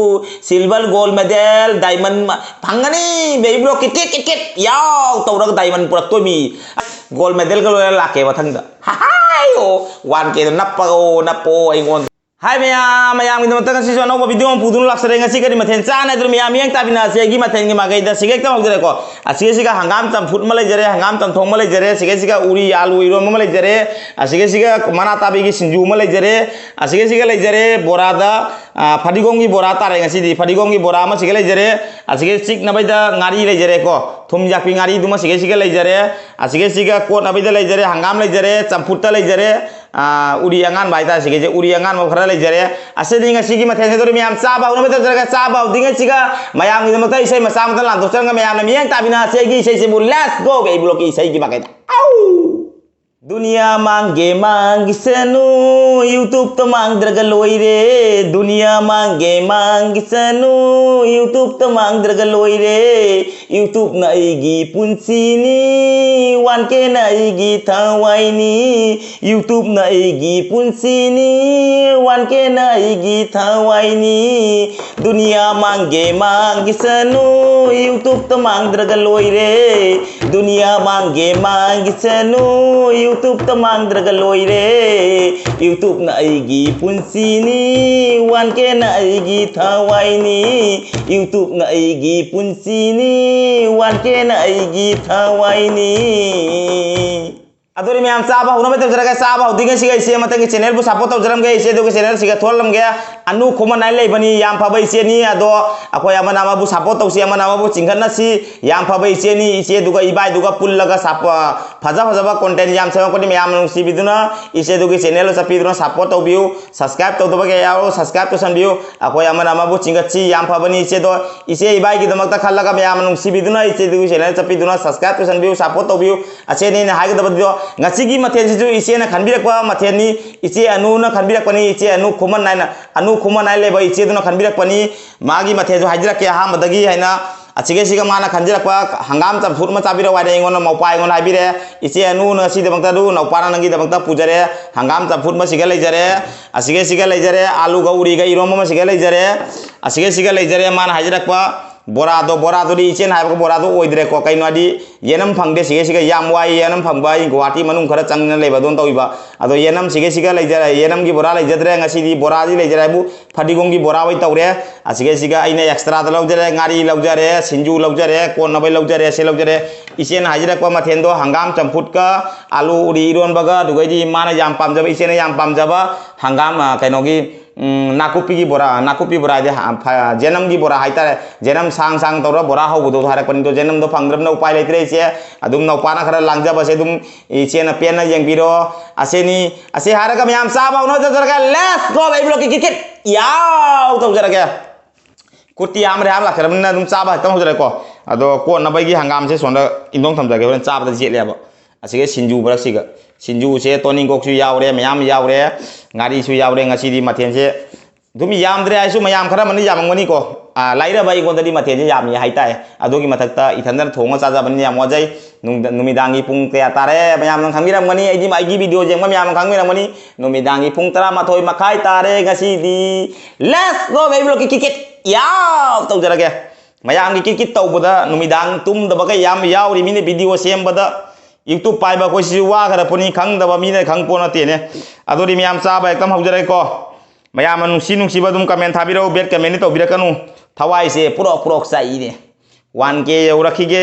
Silver gold medal diamond फंगनी baby block kit याव तौरग डायमंड पुरक तो मी गोल्ड मेडल का लोया लाके वथंग हाय ओ 1K नप्पो इंगोन हाय मैम की सिसु अनौब वीडियो पुदुन लाक्सरे करी मथेन चाने मैम यंग ताबिना से मथेन की मागैदा सिगे तमजरेको असिगे हंगाम चमफुट में लेजरे हंगाम चमथोंग में लेजरे सिगे उरी आलू इरोम में लेजरे असिगे मना ताबी की सिंजू में लेजरे असिगे लेजरे बोरादा फडिगोंग की बोरा तारे ngasi फडिगोंग की बोरा में सिगे लेजरे असिगे सिक नबैदा ngaरी लेजरे को थुम जापी ngaरी दुमा सिगे लेजरे असिगे कोट नबैदा लेजरे हंगाम लेजरे चमफुट लेजरे उरी अंगान बाइता सिगे उरी अंगान में खरा लेजरे असेदी ngasi की मथेन से मैम चाबा उन में जरगा चाबा दिंगे सिगा मैम की मत इसे मसा मत लान दोसरंग मैम मियंग ताबिना से की इसे से लेट्स गो बे ब्लॉक इसे की बागैदा दुनिया मांगे मांगिसनु यूट्यूब तो मांगद्रग लोइरे दुनिया मांगे मांगिसनु यूट्यूब तो मांगद्रग लोइरे यूट्यूब ना इगी पुंसिनी 1K ना इगी थावाइनी यूट्यूब ना इगी पुंसिनी 1K ना इगी थावाइनी दुनिया मांगे मांगिसनु यूट्यूब तो मांगद्रग लोइरे दुनिया मांगे मांगिसनु YouTube तो मांगद्रग लोइरे YouTube ना आएगी पुंसिनी 1K ना आएगी थावाइनी YouTube ना आएगी पुंसिनी 1K ना आएगी थावाइनी अदोरी मैम चाबा होना में जरगा चाबा होदिंगे सिगा इसे मतंग चैनल बु सपोर्ट तौजरम गे इसे दोगे चैनल सिगा थोलम गे अनु खोमन नाइ लेबनी याम फबा इसे नि अदो अखोय अमना माबु सपोर्ट तौसी अमना माबु चिंगन सी याम फबा इसे नि इसे दुगा इबाय दुगा पुल्लगा साप फजा फजाबा कंटेंट याम सेवा कोनी मैम नुसी बिदुना इसे दुगे चैनल सपिदुना सपोर्ट तौबिउ सब्सक्राइब तौदबा गे याओ सब्सक्राइब तौसनबिउ अखोय अमना माबु चिंगची याम फबनी इसे दो इसे इबाय की दमकता खल्लगा मैम नुसी बिदुना इसे दुगे चैनल सपिदुना सब्सक्राइब तौसनबिउ सपोर्ट तौबिउ असे नि हाइगदबदियो ngasi मथेन सिजु इसे ना खनबिरकवा मथेनी इसे अनु ना खनबिरकपनी इसे अनु खुमन नाइ लेबा इसे दुना खनबिरकपनी मागी मथेजु हाइजरके हामदगी हैना अचिगे सिगा माना खनजिरकवा हंगाम चमफुट म चाबिरो वाइदे इंगोन मौपा इंगोन हाइबिरे इसे अनु न सि दबंगता दु नौपाना नंगी दबंगता पुजरे हंगाम चमफुट म सिगा लेजरे असिगे लेजरे आलू गौरी गा इरोम म सिगा लेजरे असिगे लेजरे माना हाइजरकवा बोरादो इचे नाइबको बोरादो ओइद्रे को कैनोदी येनम फंगदे सिगे याम वाई येनम फंगबा गुवाहाटी मनुंग खरा चंगना लेबा दोन तौइबा अदो येनम सिगे लेजरे येनम की बोरा लेजद्रे ngasi बोरादी लेजरे बु फडिगोंग की बोरा वइ तौरे असिगे आइने एक्स्ट्रा द लौजरे गारी लौजरे सिंजू लौजरे कोन नबै लौजरे से लौजरे इसे हाजिरकवा मथेंदो हंगाम चमफुट का आलू उडी इरोन बगा दुगैदी माने याम पामजबा इसे याम पामजबा हंगाम कैनोगी नाकुपी की बोरा जेनम की बोरा हाइतारे जेनम सांग सांग तौर बोरा हौबदो हारकपनि तो जेनम दो फंग्रबना उपाय लेत्रे इसे अदुम नौपाना खरा लांगजबसे दुम इसे न पेन येंबिरो असेनी असे हारका मैम चाबा उनो जरगा लेट्स गो बे ब्लॉक किट याव तो जरगा कुटी आमरे आम लाखरबना दुम चाबा तम होजरको अदो को नबैगी हंगाम से सोंदा इंदोंग थमजागे होरन चाबदा जेलेबा असिगे सिंजू बरसिगा सिंजू से तोनिंगोकसु यावरे मैम यावरे गाड़ी सु यावरे ngasi मथेन से दुम यामद्रे आइसु मैम खरा मनि यामंगमनि को लाइरा बाई गोददी मथेन से याम हाइताय अदोगी मथक्ता इथनदर थोंगा चाजाबनि याम वजै नुमिदांगी पुंग कया तारे मैम नंग खंगिरमगनि आइगी वीडियो जेंग मैम खंगिरमगनि नुमिदांगी पुंग 12 मखाय तारे ngasi दी लेट्स गो बे ब्लॉक किट याव तौजरगे मैम की किट तौबदा नुमिदांग तुम दबगा याम यावरि मिने वीडियो सेमबदा YouTube पाइबा कोई वाखर पुनी खंगदबा मीने खंगपो नतेने अदोरी मैम चाबा एकदम हौजरे को मैम नुसीबा दुम कमेंट थाबिरो बेट कमेंट तौबिरकनु थवाई से पुरोक चाइने 1K यौरखिगे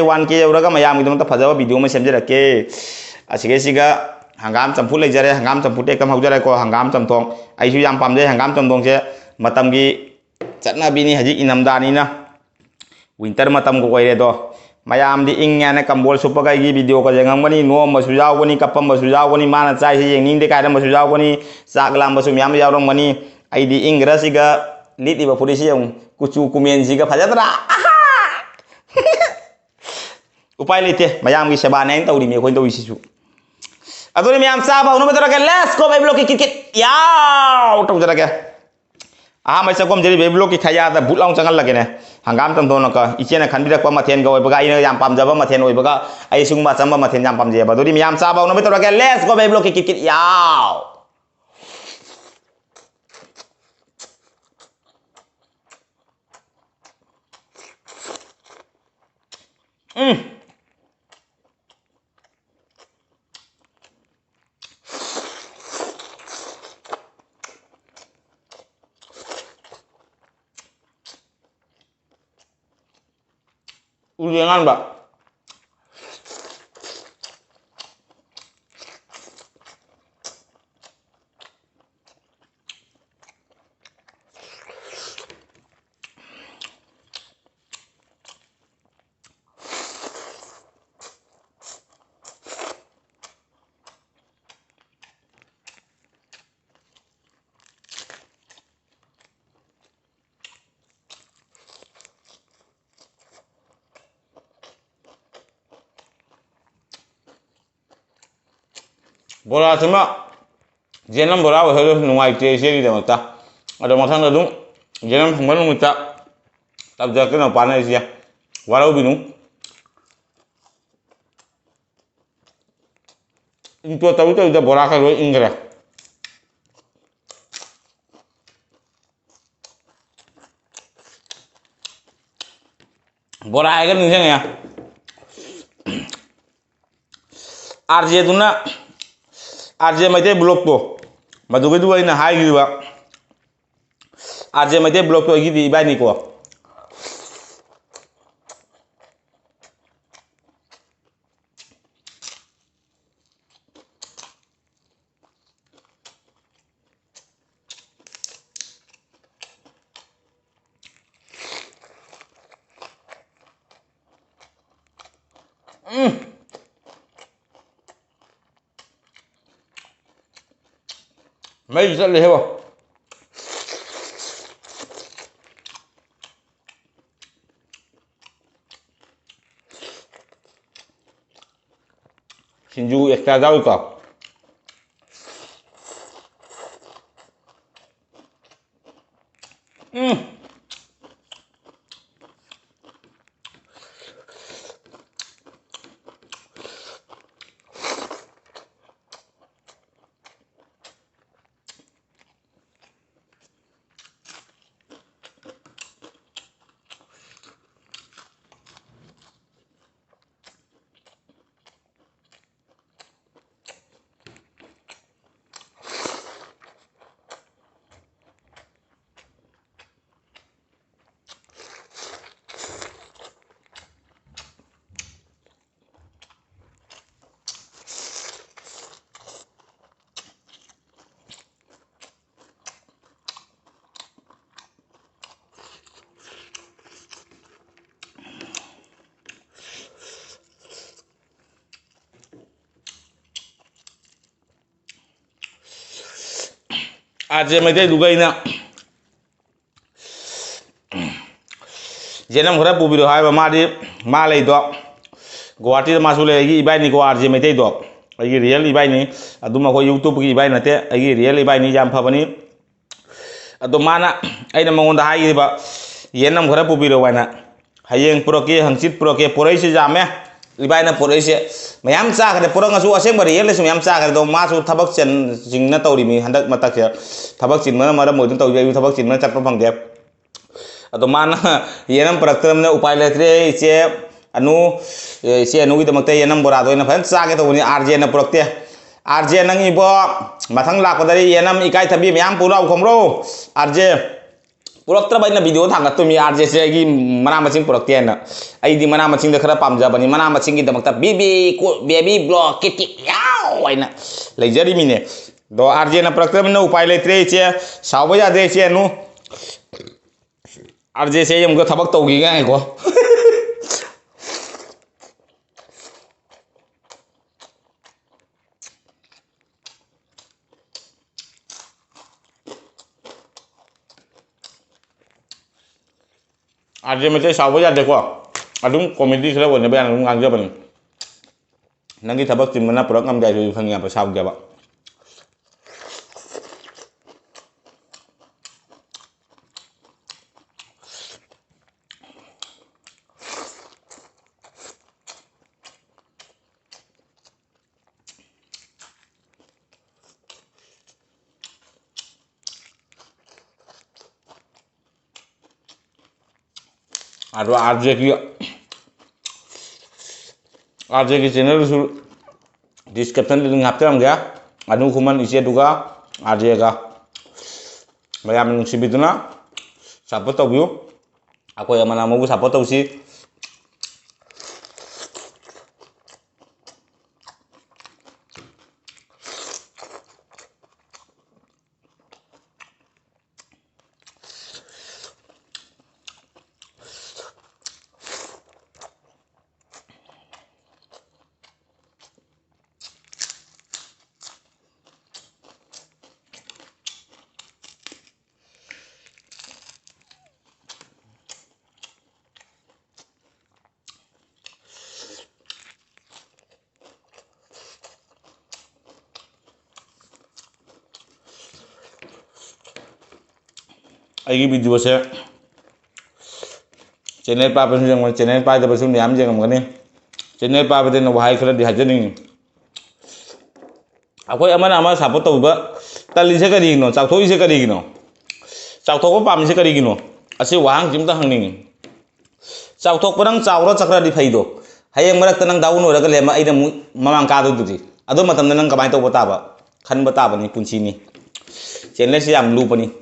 1K यौरगा मैम गिदमता फजबा वीडियो में सेमजरके असिगे हंगाम चमफुट लेजरे हंगाम चमफुट एकदम हौजरे को हंगाम चमथोंग आइसु याम पामजे हंगाम चमथोंग से मतमगी चटनाबिनी हजि इनमदानीना विंटर मतम को ओइरे दो मैम दी इंगने कंबोल सुपगाई वीडियो को जेंगमनी नोम मसु यावनी कपम मसु यावनी माना चाइ से येंगनिंग कायदा मसु यावनी चाक लाम मसु म्याम यावरंगमनी आइदी इंग्रसिगा लितिबा पुरिसि यं कुचु कुमेनसिगा फजदरा उपाय लेते मैम की सेवा नै तौरी मे खोइन तौइसिसु अदोरी मैम चाबा होनो बतरके लेट्स गो बे ब्लॉक किट याव तौजरके मैं सकोम जरी बे ब्लॉक की खया दा बुलांग चंगल लगेने हंगाम तमदोन का इचेना खनबिरकवा मथेन गो ओइबगा आइना याम पामजबा मथेन ओइबगा आई सुंगमा चंबा मथेन याम पामजेबा दोरी मैम चाबा होनो बतरके लेट्स गो बे ब्लॉक किट याव Ulingan, Mbak. Bola cuma jenam bola harus nungai tesi di mata. Ada masalah dong. Jenam kemarin minta tabjakan apa nih sih ya? Walau bingung. Itu tahu itu udah bola kalau Inggris. Bola kan nih ya. RJ itu na RJ mete blok tuh. Madu kedua ini high gitu pak. RJ mete blok tuh gitu iba nih kok. Mấy rất là hiểu. Shinju extra rau cỏ. RJ mete juga ini. Jenam khara pubiro hai ba madi malai do. Guwahati masule agi ibai ni ko RJ mete do. Agi real ibai ni aduma ko YouTube ki ibai nate agi real ibai ni jam phabani. Ado mana aina mangonda hai ba yenam khara pubiro wana. Hayeng proke hangsit proke porai se jame. Ibai na porai se mayam cha khare porang asu aseng bari real se mayam cha khare do masu thabak chen jingna tawri mi handak matak se thabak chin mana mara modun taw jayu thabak chin mana chakpa phangde. Atau mana yenam prakram ne upay letre iche anu iche anu gitu makte yenam borado ina fan sa ke to ni RJ na prakte RJ nang ibo mathang lak padari yenam ikai thabi myam pura khomro RJ puraktra baina video thang to mi RJ se gi mana maching prakte na ai di mana maching da khara pamja bani mana maching gi da makta bibi ko baby block kit yaw aina lejari mine do RJ na prakram ne upay letre iche sawba de iche anu RJ से हमको थबक तो गई है को RJ में से साव जाते को अदुम कॉमेडी खरा बने बयान अदुम गांग जबन नंगी थबक चिमना पुरक ngam जाय जो फंगिया पर साव जाबा Aduh RJ ki RJ की चैनल डिस्क्रिप्शन लिंक हापचरमगे अनु खुमन इसे दुगा RJ का मैम नुसिबिदुना सपोर्ट तौबियो अखोय अमना मबु सपोर्ट तौसी आई वीडियो से चैनल पाप चैनल पादब मैम जेंगमगनी चैनल पाबदे वहाई खर हाजनी अखोई सपोर्ट तौब तलीसे करीनो चाथोसे करीनो चाथोप पामीसे करीनो असी वहांग हंगी चाथोप नंग चावर चक्रदी फैदो हयेंग मरक्त नंग डाउन होरग लेम अइना ममांग कादुदुदी अदो मतम नंग कमाय तौब ताब खनब ताबनी पुंसीनी चैनल से याम लूपनी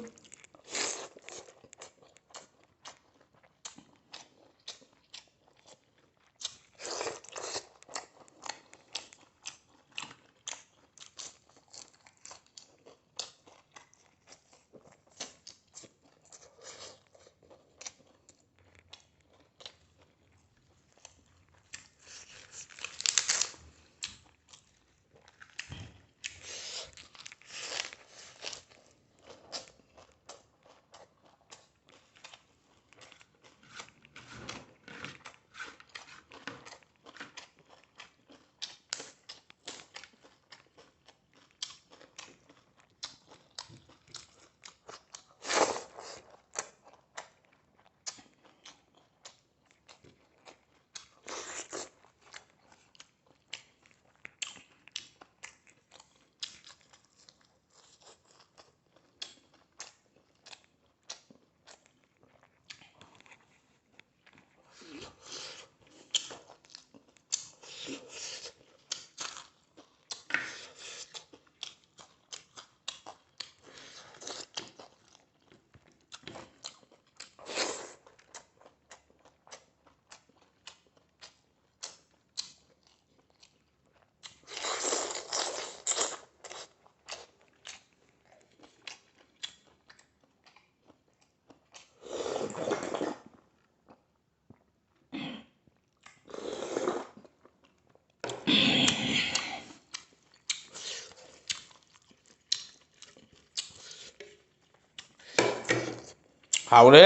हावरे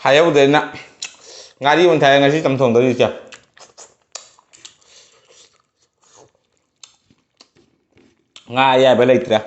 हायावदेना गारी उन्थाय ngasi तमथोंदरी चे nga ayaba leitra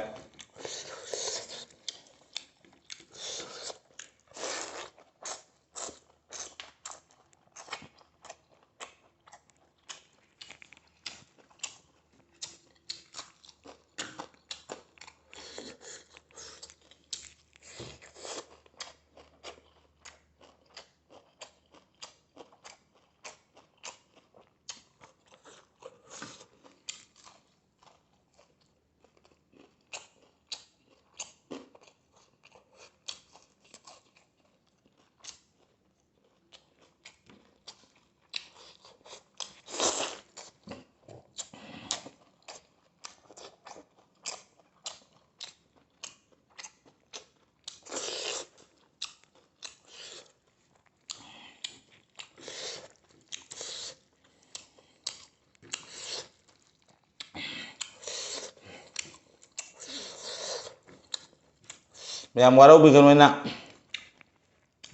मैम वारो बिगनोना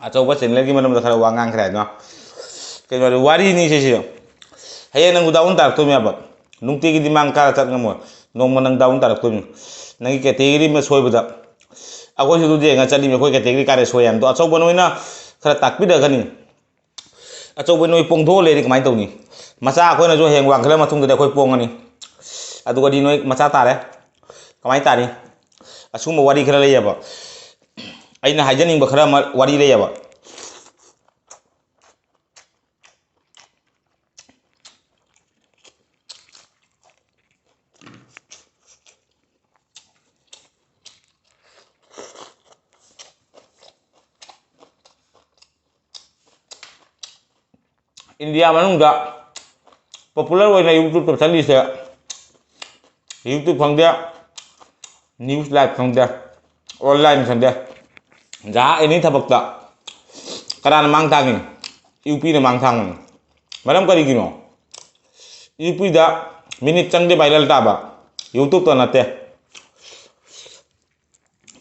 अचौबा चैनल की मतलब खरा वांगांग खरा न कई बार वारी नि से हये नंग डाउन तार तो मेब नुंगती की दिमांग का चत ngamo नोंग नंग डाउन तार तो नंग कैटेगरी में सोयबदा अखोय सुदु जेंगा चली में कोई कैटेगरी कारे सोयाम तो अचौबा नोइना खरा ताकपि दगनी अचौबा नोइ पोंगथो लेरि कमाय तौनी मचा अखोयना जो हेंग वांखला मथुंग दे अखोय पोंगनी अदुगा दी नोइ मचा तारे कमाय तारी असुम वारी खरा लेयबा ꯑꯩꯅ ꯍꯥꯏꯖꯅꯤꯡꯕ ꯈꯔ ꯑꯃ ꯋꯥꯔꯤ ꯂꯩꯌꯦꯕ India manungda popular oina YouTube channel se YouTube phangde news live phangde online phangde ja any thabakta karana mang thangi UP na mang thang maram kari gino UP da minute changde viral ta ba YouTube to nate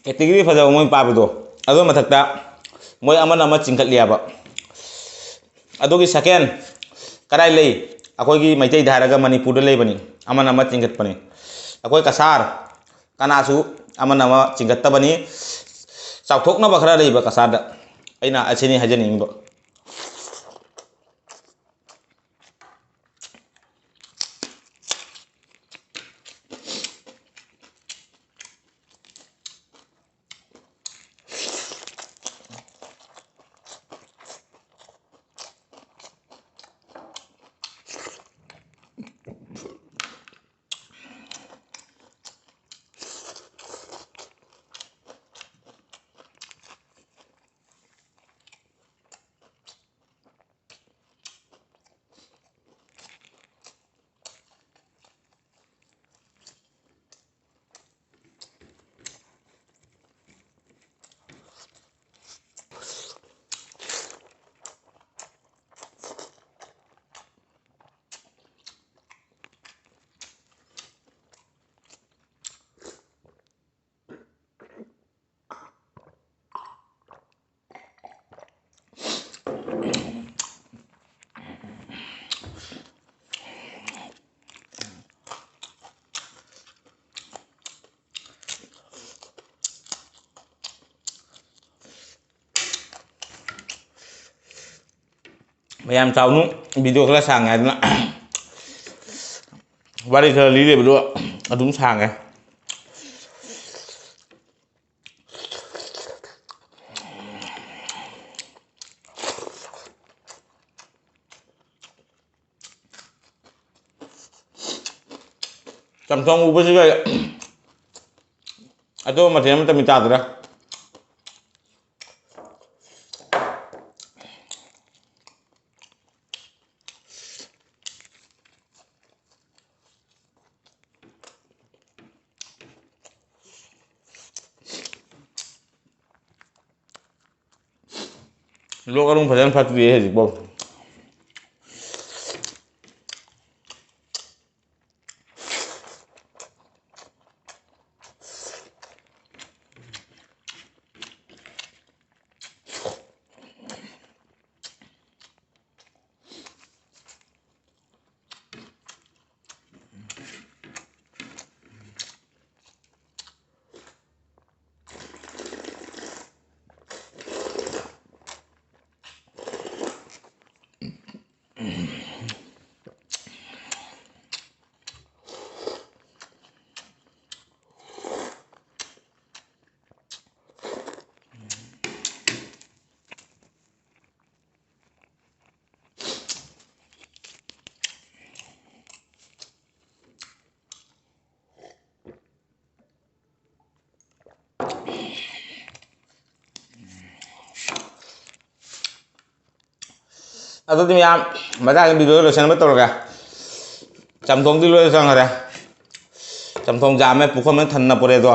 category phaja moi pa do ado mathakta moi amana ama chingkat liya ba adogi second karai lei akoi gi maitai dharaga manipur lei bani amana ma chingat pani akoi kasar kanasu amana ma chingat ta bani chauthok na bakhara lei ba kasar da aina achini hajani ba mayam chawnu video kala sang ai na wari thar li le bu adum sang ai Samsung ubu sih kayak atau masih yang minta dra lo kalung badan fatu dia sih bom atau tim yang macam video lo sana betul kah? Camthong di lo sana ada. Camthong jamnya pukam yang tanah pore tu.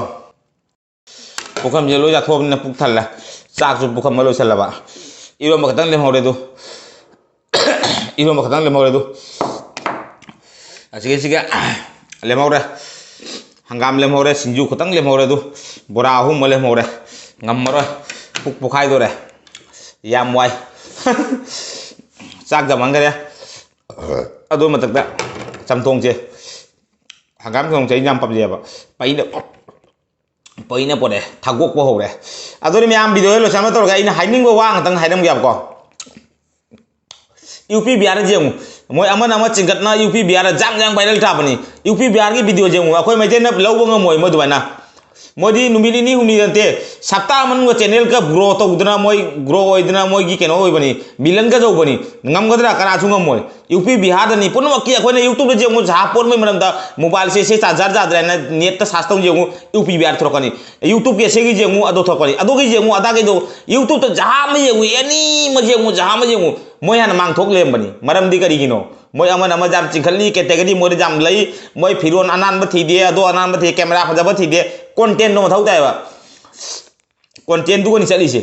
Pukam jelo jatuh punya puk thalah. Sak tu pukam malu salah ba. Iro makatan lem hore tu. Iro makatan lem hore tu. Asik lem hore. Hanggam lem hore sinju kotang lem hore tu. Borahu malem hore. Ngamar puk pukai tu re. Yam wai. Sak zaman cái ado mà thực ra Samsung chưa hàng không thấy nhầm gì vậy bây nè bọn này thằng quốc hồ này ado đi miam video lo sama tôi cái ini hiding gua wang tang hiding gì kok UP biar aja moi aman cingkat na UP biar jang viral thap nih UP biar cái video aja aku macam na lâu bang moi mau tu mana Modi नुमिनी नि हुनी दंते सप्ताह मन channel का grow तौदना मोय grow होइदना मोय की केनो होइबनी मिलन का जौबनी ngam kana chu ngam moy UP Bihar da ni punma ki akhoi na YouTube da jengu japon mai manam da mobile se charger jadra na net ta sastong jengu UP Bihar thorokani YouTube ke se gi jengu ado thorokani ado gi jengu ada gi do YouTube ta jaha ma jengu ani ma jengu jaha ma jengu moy han mang thok lem bani maram di kari gino moy aman ama jam chingkhali category moy jam lai moy phiron anan ba thi de ado anan ba thi camera phaja ba thi de content no thau dai ba content du ni chali se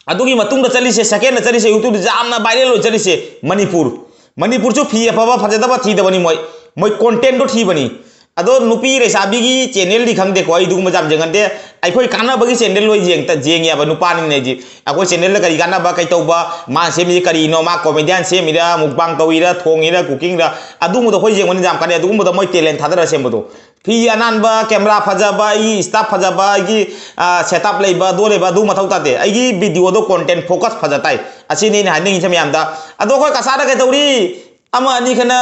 अदुगी मतुंग चली से second चली से YouTube जामना viral चली से मणिपुर चो फी अफब फजदब थीदबनी मोय मोय content दो थीबनी अदो नुपी रेसाबी की चैनल दी खंगदे को इदुग मजाम जंगदे अखोय कानाबगी चैनल लोय जेंग त जेंग याबा नुपानी ने जी अखोय चैनल करी कानाबा कै तौबा मा सेमि करी नो मा कॉमेडियन सेमिरा मुकबांग तौइरा थोंगिरा कुकिंग रा अदुम दो होय जेंग जाम काने अदुम दो मोय टैलेंट थादरा सेमबदो फी अनानबा कैमरा फजाबा ई स्टाफ फजाबा की सेटअप लेबा दो लेबा दु मथौ ताते आइगी वीडियो दो कंटेंट फोकस फजाताई अछि ने हानिंग इसे म्याम दा अदो कोय कसादा के तौरी अमा नि खना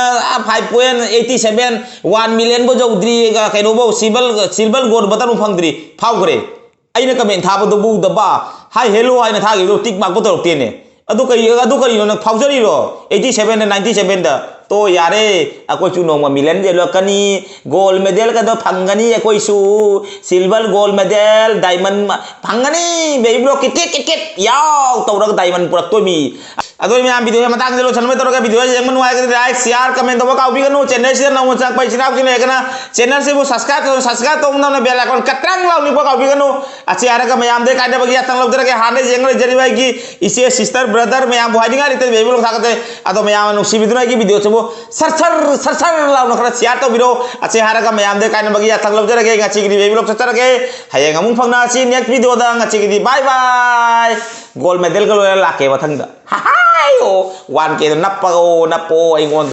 5.87 1 मिलियन बो जौद्री गा कैनो बो सिल्वर गोल्ड बतन फंगद्री फावग्रे आइना कमेंट थाबो दो बु दबा हाय हेलो हाइना थागे दो टिक मार्क बो तेने अदो करी न फावजरी रो 87 97 दा तो यारे अकोई चु नोमा मिलियन जे लकनी गोल्ड मेडल का दो फंगनी अकोई सु सिल्वर गोल्ड मेडल डायमंड फंगनी बेबी ब्रो किट याव तौरक डायमंड पुरक तो मी अदो मैं वीडियो में मतांग जलो छनमे तोरका वीडियो जे मन वाय लाइक शेयर कमेंट दबा काउ बिगनो चैनल से नमो चाक पैसा कि ने कना चैनल से वो सब्सक्राइब तो ना बेल आइकन कतरंग लाउ नि काउ बिगनो अच्छे यार का मैं दे काटे बगिया तंग लब के हाने जेंगले जरी भाई की इसे सिस्टर ब्रदर मैं बुहाई दिगा रिते बेबी लोग थाकते अदो मैं नुसी बिदुना की वीडियो से सर लाउ न खरा शेयर तो बिरो अच्छे यार का मैं दे काने बगिया तंग लब के गछि की बेबी लोग सचर के हयेंग अमुंग फंगना सी नेक्स्ट वीडियो दा गछि की बाय बाय गोल्ड मेडल का लाके मथंग दा हाय 1K นับโปไอ้งอน